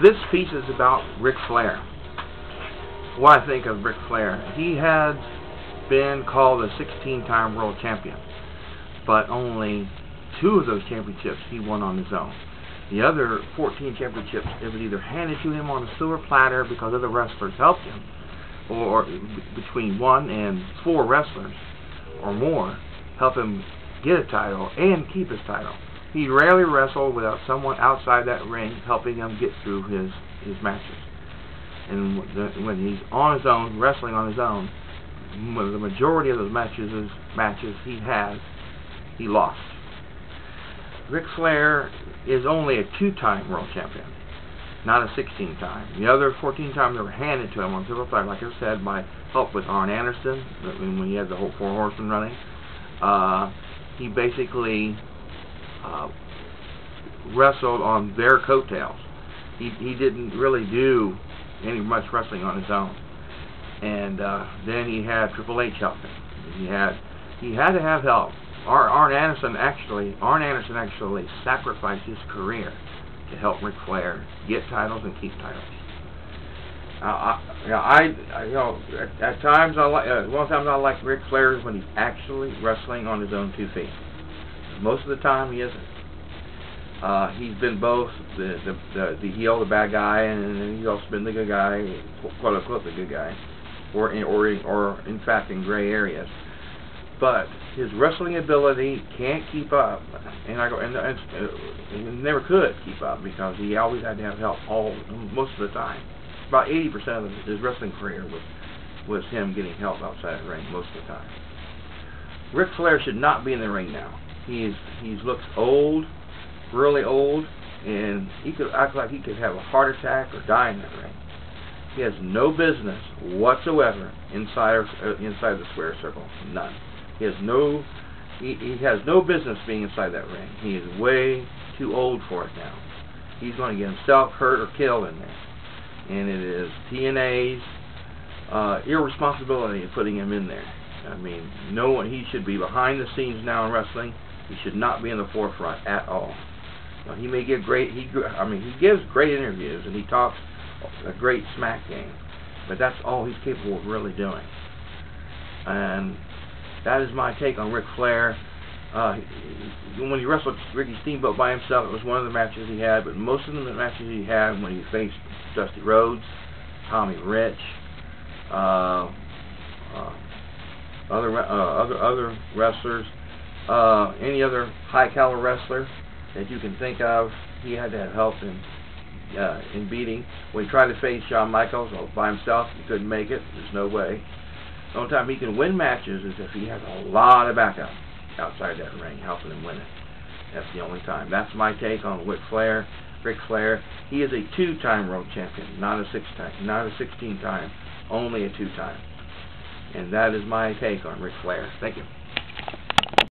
this piece is about Ric Flair. What I think of Ric Flair. He had been called a 16-time world champion, but only 2 of those championships he won on his own. The other 14 championships, it was either handed to him on a silver platter because other wrestlers helped him, or between 1 and 4 wrestlers or more help him get a title and keep his title. He rarely wrestled without someone outside that ring helping him get through his matches. And when he's on his own, wrestling on his own, the majority of those matches he has, he lost. Ric Flair is only a 2-time world champion, not a 16-time. The other 14 times were handed to him on silver platter, like I said, by help with Arn Anderson, when he had the whole 4 horsemen running. He basically wrestled on their coattails. He didn't really do any much wrestling on his own. And then he had Triple H help him. He had to have help. Arn Anderson actually sacrificed his career to help Ric Flair get titles and keep titles. At times I like Ric Flair when he's actually wrestling on his own 2 feet. Most of the time he isn't. He's been both the heel, the bad guy, and he's also been the good guy, quote unquote the good guy, or in fact in gray areas. But his wrestling ability can't keep up, and he never could keep up because he always had to have help most of the time. About 80% of his wrestling career was him getting help outside the ring most of the time. Ric Flair should not be in the ring now. He looks old, really old, and he could act like he could have a heart attack or die in that ring. He has no business whatsoever inside the square circle. None. He has no business being inside that ring. He is way too old for it now. He's going to get himself hurt or killed in there. And it is TNA's irresponsibility of putting him in there. I mean, he should be behind the scenes now in wrestling. He should not be in the forefront at all. Now, he may give he gives great interviews and he talks a great smack game, but that's all he's capable of really doing. And that is my take on Ric Flair. When he wrestled Ricky Steamboat by himself, it was one of the matches he had, but most of the matches he had when he faced Dusty Rhodes, Tommy Rich, other wrestlers, any other high caliber wrestler that you can think of, he had to have help in beating. When he tried to face Shawn Michaels by himself, he couldn't make it. There's no way. The only time he can win matches is if he has a lot of backup outside that ring helping him win it. That's the only time. That's my take on Ric Flair. He is a 2-time world champion, not a 6-time, not a 16-time, only a 2-time. And that is my take on Ric Flair. Thank you.